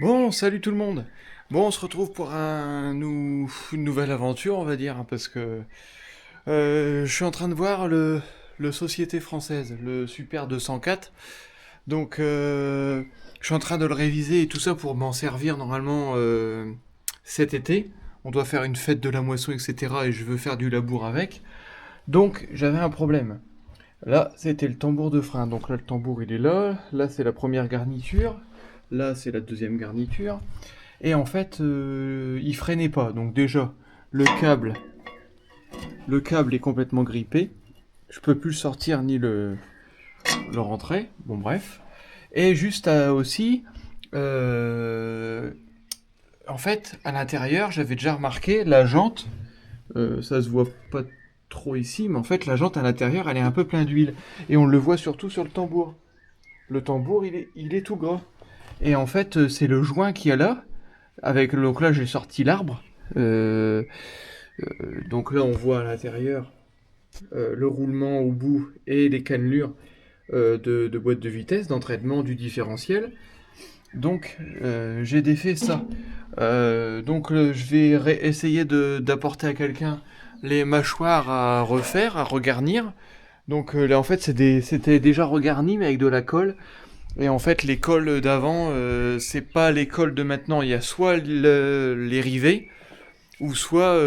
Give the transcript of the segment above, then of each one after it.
Bon, salut tout le monde. Bon, on se retrouve pour une nouvelle aventure, on va dire, hein, parce que je suis en train de voir le Société française, le Super 204. Donc, je suis en train de le réviser et tout ça pour m'en servir normalement cet été. On doit faire une fête de la moisson, etc. Et je veux faire du labour avec. Donc, j'avais un problème. Là, c'était le tambour de frein. Donc là, le tambour, il est là. Là, c'est la première garniture. Là, c'est la deuxième garniture. Et en fait, il freinait pas. Donc déjà, le câble, le câble est complètement grippé. Je peux plus le sortir ni le rentrer. Bon, bref. Et juste aussi, euh, en fait, à l'intérieur, j'avais déjà remarqué la jante. Ça se voit pas trop ici, mais en fait, la jante à l'intérieur, elle est un peu pleine d'huile. Et on le voit surtout sur le tambour. Le tambour, il est tout gras. Et en fait, c'est le joint qu'il y a là. Donc là, j'ai sorti l'arbre. Euh, donc là, on voit à l'intérieur le roulement au bout et les cannelures de boîte de vitesse, d'entraînement du différentiel. Donc, j'ai défait ça. Donc, je vais essayer d'apporter à quelqu'un les mâchoires à refaire, à regarnir. Donc là, en fait, c'était déjà regarni, mais avec de la colle. Et en fait, les cols d'avant, c'est pas les cols de maintenant. Il y a soit les rivets, ou soit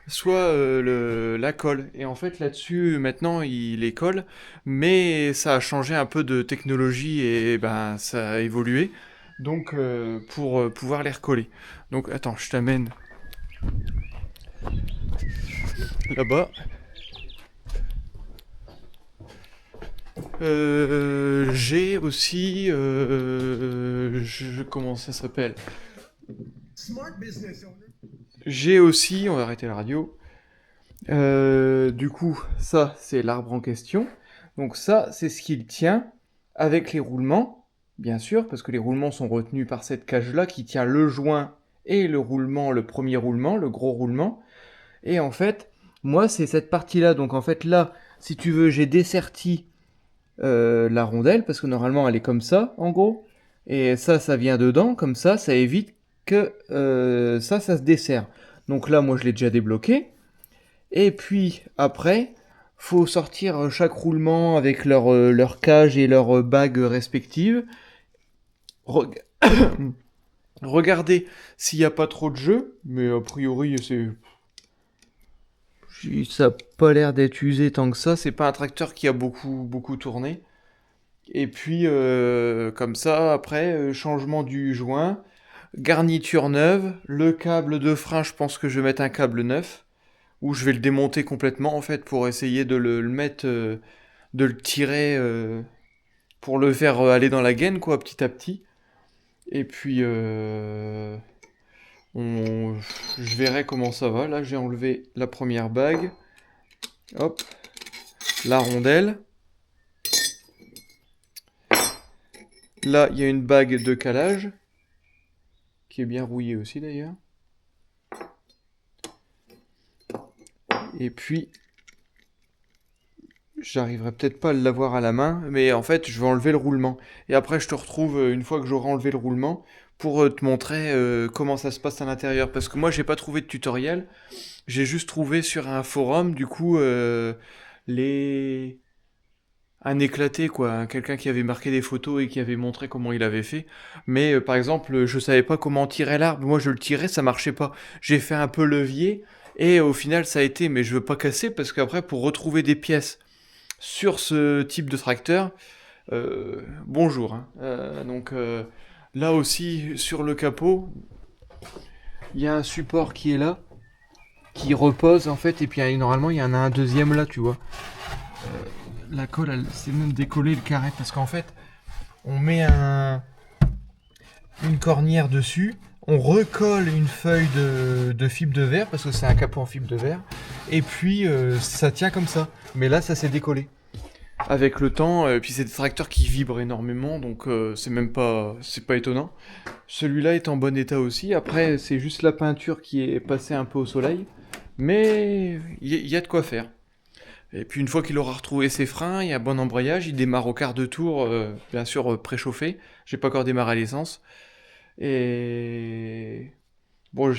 la colle. Et en fait, là-dessus, maintenant, il les colle, mais ça a changé un peu de technologie et ben ça a évolué. Donc, pour pouvoir les recoller. Donc, attends, je t'amène là-bas. J'ai aussi, comment ça s'appelle? J'ai aussi, on va arrêter la radio. Du coup, ça, c'est l'arbre en question. Donc ça, c'est ce qu'il tient avec les roulements, bien sûr, parce que les roulements sont retenus par cette cage-là qui tient le joint et le roulement, le premier roulement, le gros roulement. Et en fait, moi, c'est cette partie-là. Donc en fait, là, si tu veux, j'ai desserti la rondelle, parce que normalement, elle est comme ça, en gros. Et ça vient dedans, comme ça évite que ça se dessert. Donc là, moi, je l'ai déjà débloqué. Et puis après, faut sortir chaque roulement avec leur cage et leur bague respectives. Reg- Regardez s'il n'y a pas trop de jeu, mais a priori ça n'a pas l'air d'être usé tant que ça. C'est pas un tracteur qui a beaucoup tourné. Et puis comme ça, après, changement du joint, garniture neuve, le câble de frein, je pense que je vais mettre un câble neuf. Ou je vais le démonter complètement en fait pour essayer de le mettre, de le tirer pour le faire aller dans la gaine quoi petit à petit. Et puis on, je verrai comment ça va. Là j'ai enlevé la première bague, hop, la rondelle. Là il y a une bague de calage qui est bien rouillée aussi d'ailleurs. Et puis j'arriverai peut-être pas à l'avoir à la main, mais en fait, je vais enlever le roulement. Et après, je te retrouve une fois que j'aurai enlevé le roulement pour te montrer comment ça se passe à l'intérieur. Parce que moi, j'ai pas trouvé de tutoriel. J'ai juste trouvé sur un forum, du coup, les un éclaté quoi, quelqu'un qui avait marqué des photos et qui avait montré comment il avait fait. Mais par exemple, je savais pas comment tirer l'arbre. Moi, je le tirais, ça marchait pas. J'ai fait un peu levier et au final, ça a été. Mais je veux pas casser parce qu'après, pour retrouver des pièces sur ce type de tracteur, bonjour, hein. Donc là aussi sur le capot, il y a un support qui est là, qui repose en fait, et puis normalement il y en a un deuxième là, tu vois. La colle, elle s'est même décollée le carré parce qu'en fait, on met une cornière dessus, on recolle une feuille de fibre de verre parce que c'est un capot en fibre de verre, et puis ça tient comme ça. Mais là, ça s'est décollé avec le temps, puis c'est des tracteurs qui vibrent énormément, donc c'est pas étonnant. Celui-là est en bon état aussi. Après, c'est juste la peinture qui est passée un peu au soleil, mais il y a de quoi faire. Et puis une fois qu'il aura retrouvé ses freins, il y a un bon embrayage, il démarre au quart de tour, bien sûr préchauffé. J'ai pas encore démarré à l'essence. Et bon,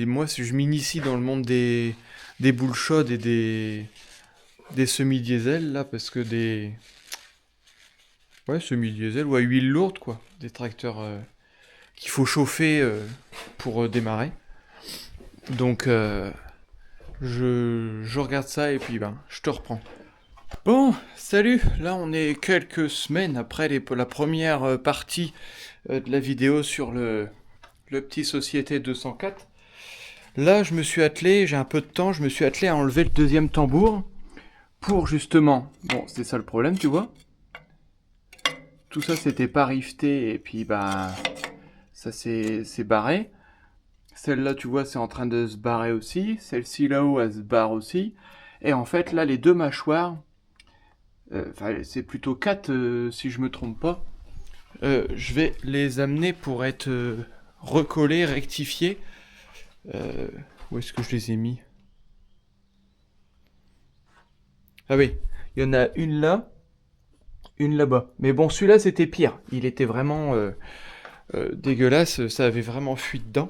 moi, je m'initie dans le monde des boules chaudes et des semi-diesel, là, parce que ouais, semi-diesel ou à huile lourde, quoi. Des tracteurs qu'il faut chauffer pour démarrer. Donc, je regarde ça et puis, ben, je te reprends. Bon, salut! Là, on est quelques semaines après la première partie de la vidéo sur le petit Société 204. Là, je me suis attelé, j'ai un peu de temps, je me suis attelé à enlever le deuxième tambour pour justement... Bon, c'était ça le problème, tu vois. Tout ça, c'était pas rifté et puis, bah, ça c'est barré. Celle-là, tu vois, c'est en train de se barrer aussi. Celle-ci là-haut, elle se barre aussi. Et en fait, là, les deux mâchoires, enfin, c'est plutôt quatre si je me trompe pas. Je vais les amener pour être recollés, rectifiés. Euh, Où est-ce que je les ai mis? Ah oui, il y en a une là, une là-bas. Mais bon, celui-là, c'était pire. Il était vraiment dégueulasse. Ça avait vraiment fui dedans.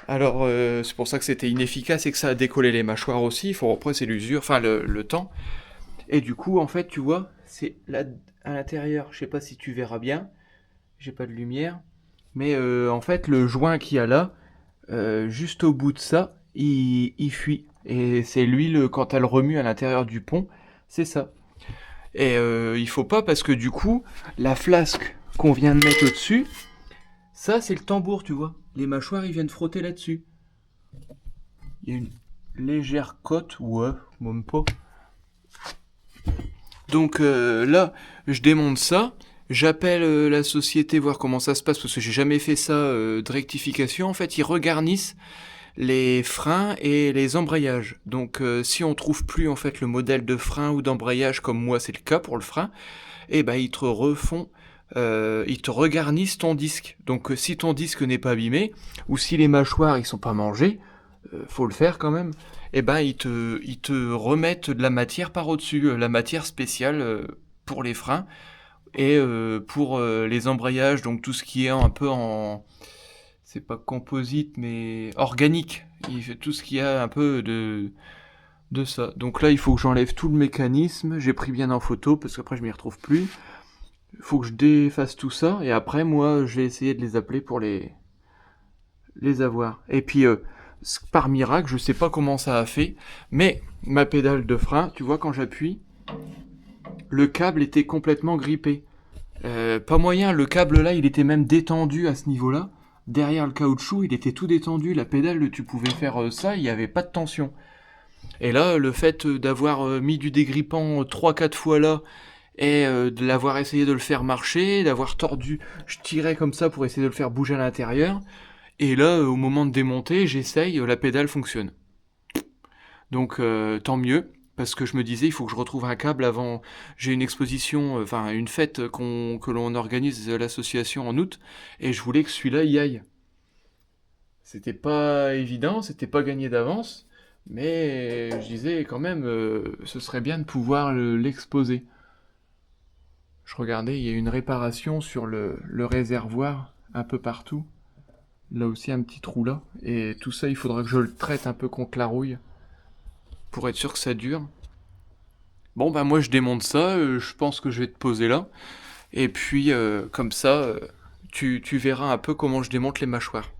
Alors, c'est pour ça que c'était inefficace et que ça a décollé les mâchoires aussi. Il faut après, c'est l'usure, enfin le temps. Et du coup, en fait, tu vois, c'est là à l'intérieur. Je sais pas si tu verras bien. J'ai pas de lumière. Mais en fait, le joint qu'il y a là, juste au bout de ça, il fuit. Et c'est l'huile, quand elle remue à l'intérieur du pont, c'est ça. Et il faut pas parce que du coup, la flasque qu'on vient de mettre au-dessus, ça c'est le tambour, tu vois. Les mâchoires, ils viennent frotter là-dessus. Il y a une légère cote, ouais, même pas. Donc là, je démonte ça. J'appelle la société voir comment ça se passe parce que j'ai jamais fait ça de rectification. En fait, ils regarnissent les freins et les embrayages. Donc si on trouve plus en fait le modèle de frein ou d'embrayage comme moi c'est le cas pour le frein, et ben ils te refont ils te regarnissent ton disque. Donc si ton disque n'est pas abîmé ou si les mâchoires ils sont pas mangés, faut le faire quand même. Et ben ils te remettent de la matière par au-dessus, la matière spéciale pour les freins et pour les embrayages, donc tout ce qui est un peu en c'est pas composite mais organique. Il fait tout ce qu'il y a un peu de ça. Donc là, il faut que j'enlève tout le mécanisme. J'ai pris bien en photo parce qu'après je m'y retrouve plus. Il faut que je défasse tout ça et après moi, je vais essayer de les appeler pour les avoir. Et puis par miracle, je sais pas comment ça a fait, mais ma pédale de frein, tu vois quand j'appuie, le câble était complètement grippé. Pas moyen, le câble là, il était même détendu à ce niveau-là. Derrière le caoutchouc, il était tout détendu. La pédale, tu pouvais faire ça, il n'y avait pas de tension. Et là, le fait d'avoir mis du dégrippant 3-4 fois là, et de l'avoir essayé de le faire marcher, d'avoir tordu, je tirais comme ça pour essayer de le faire bouger à l'intérieur. Et là, au moment de démonter, j'essaye, la pédale fonctionne. Donc tant mieux, parce que je me disais, il faut que je retrouve un câble avant. J'ai une exposition, enfin une fête que l'on organise l'association en août, et je voulais que celui-là y aille. C'était pas évident, c'était pas gagné d'avance, mais je disais quand même, ce serait bien de pouvoir l'exposer. Je regardais, il y a une réparation sur le réservoir un peu partout. Là aussi un petit trou là. Et tout ça, il faudra que je le traite un peu contre la rouille pour être sûr que ça dure. Bon, bah moi je démonte ça, je pense que je vais te poser là. Et puis, comme ça, tu verras un peu comment je démonte les mâchoires.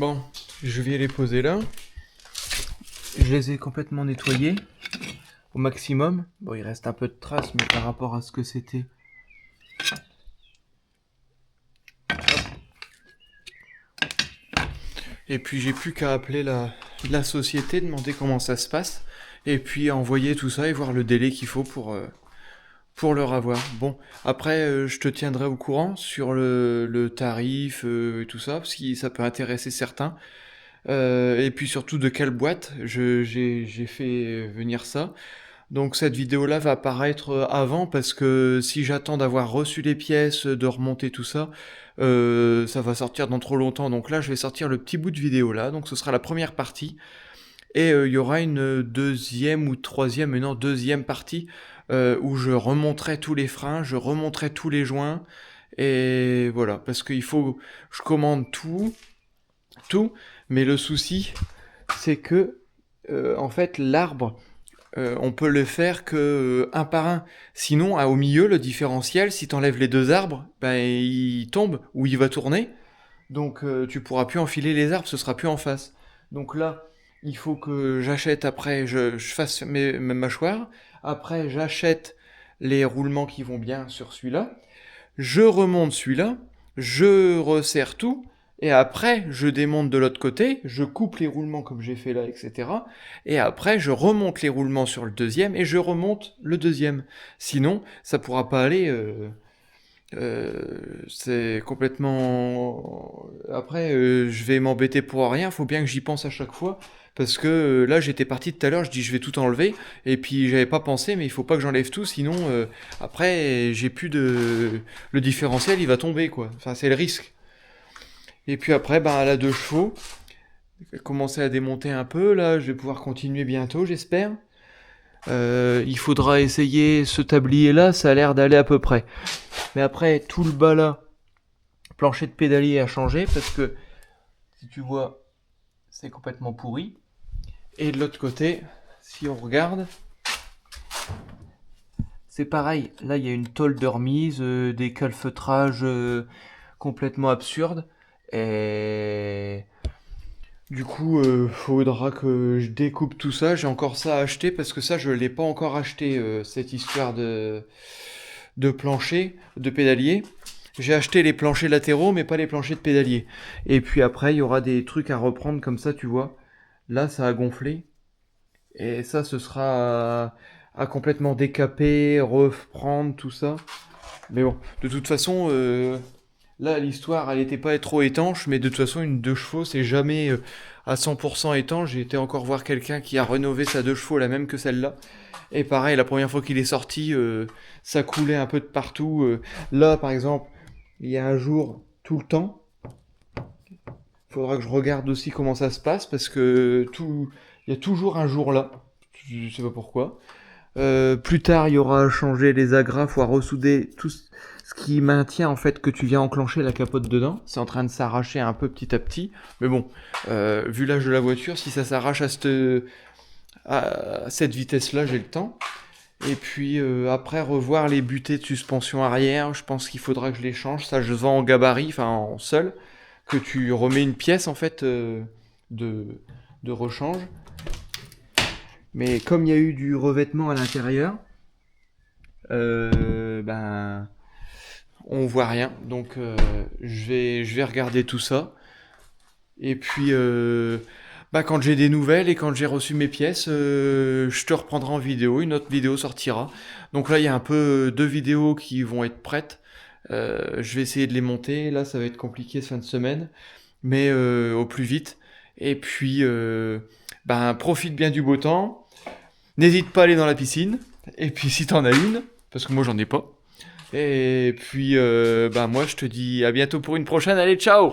Bon, je vais les poser là. Je les ai complètement nettoyés au maximum. Bon, il reste un peu de traces, mais par rapport à ce que c'était. Et puis j'ai plus qu'à appeler la société, demander comment ça se passe, et puis envoyer tout ça et voir le délai qu'il faut pour leur avoir. Bon, après, je te tiendrai au courant sur le tarif et tout ça, parce que ça peut intéresser certains. Et puis surtout de quelle boîte j'ai fait venir ça. Donc cette vidéo-là va apparaître avant, parce que si j'attends d'avoir reçu les pièces, de remonter tout ça, ça va sortir dans trop longtemps. Donc là, je vais sortir le petit bout de vidéo là, donc ce sera la première partie. Et il y aura une deuxième ou troisième, mais non, deuxième partie, où je remonterai tous les freins, je remonterai tous les joints, et voilà, parce qu'il faut, je commande tout, mais le souci, c'est que, en fait, l'arbre, on peut le faire que un par un. Sinon, au milieu, le différentiel, si t'enlèves les deux arbres, ben, il tombe, ou il va tourner, donc tu pourras plus enfiler les arbres, ce sera plus en face. Donc là, il faut que j'achète après, je fasse mes mâchoires. Après, j'achète les roulements qui vont bien sur celui-là. Je remonte celui-là, je resserre tout. Et après, je démonte de l'autre côté, je coupe les roulements comme j'ai fait là, etc. Et après, je remonte les roulements sur le deuxième et je remonte le deuxième. Sinon, ça pourra pas aller. C'est complètement. Après, je vais m'embêter pour rien. Faut bien que j'y pense à chaque fois. Parce que là, j'étais parti tout à l'heure, je dis je vais tout enlever. Et puis, j'avais pas pensé, mais il faut pas que j'enlève tout. Sinon, après, j'ai plus de. Le différentiel, il va tomber, quoi. Enfin, c'est le risque. Et puis après, ben, à la 2 chevaux, commencer à démonter un peu. Là, je vais pouvoir continuer bientôt, j'espère. Il faudra essayer ce tablier-là, ça a l'air d'aller à peu près. Mais après, tout le bas là, plancher de pédalier a changé, parce que, si tu vois, c'est complètement pourri. Et de l'autre côté, si on regarde, c'est pareil. Là, il y a une tôle de remise, des calfeutrages complètement absurdes. Et du coup, faudra que je découpe tout ça. J'ai encore ça à acheter, parce que ça, je l'ai pas encore acheté, cette histoire de plancher, de pédalier. J'ai acheté les planchers latéraux, mais pas les planchers de pédalier. Et puis après, il y aura des trucs à reprendre comme ça, tu vois. Là, ça a gonflé. Et ça, ce sera à complètement décaper, reprendre tout ça. Mais bon, de toute façon, là, l'histoire, elle n'était pas trop étanche, mais de toute façon, une 2 chevaux, c'est jamais à 100% étanche. J'ai été encore voir quelqu'un qui a rénové sa 2 chevaux, la même que celle-là. Et pareil, la première fois qu'il est sorti, ça coulait un peu de partout. Là, par exemple, il y a un jour, tout le temps. Faudra que je regarde aussi comment ça se passe, parce que il y a toujours un jour là. Je sais pas pourquoi. Plus tard, il y aura à changer les agrafes ou à ressouder tout ce qui maintient en fait que tu viens enclencher la capote dedans. C'est en train de s'arracher un peu petit à petit. Mais bon, vu l'âge de la voiture, si ça s'arrache à cette vitesse-là, j'ai le temps. Et puis après, revoir les butées de suspension arrière. Je pense qu'il faudra que je les change. Ça, je vends en gabarit, enfin en seul. Que tu remets une pièce en fait de rechange. Mais comme il y a eu du revêtement à l'intérieur, ben on voit rien. Donc je vais regarder tout ça. Et puis bah, quand j'ai des nouvelles et quand j'ai reçu mes pièces, je te reprendrai en vidéo. Une autre vidéo sortira. Donc là il y a un peu 2 vidéos qui vont être prêtes. Je vais essayer de les monter. Là ça va être compliqué cette fin de semaine. Mais au plus vite. Et puis ben profite bien du beau temps. N'hésite pas à aller dans la piscine. Et puis si t'en as une, parce que moi j'en ai pas. Et puis bah moi je te dis à bientôt pour une prochaine. Allez, ciao!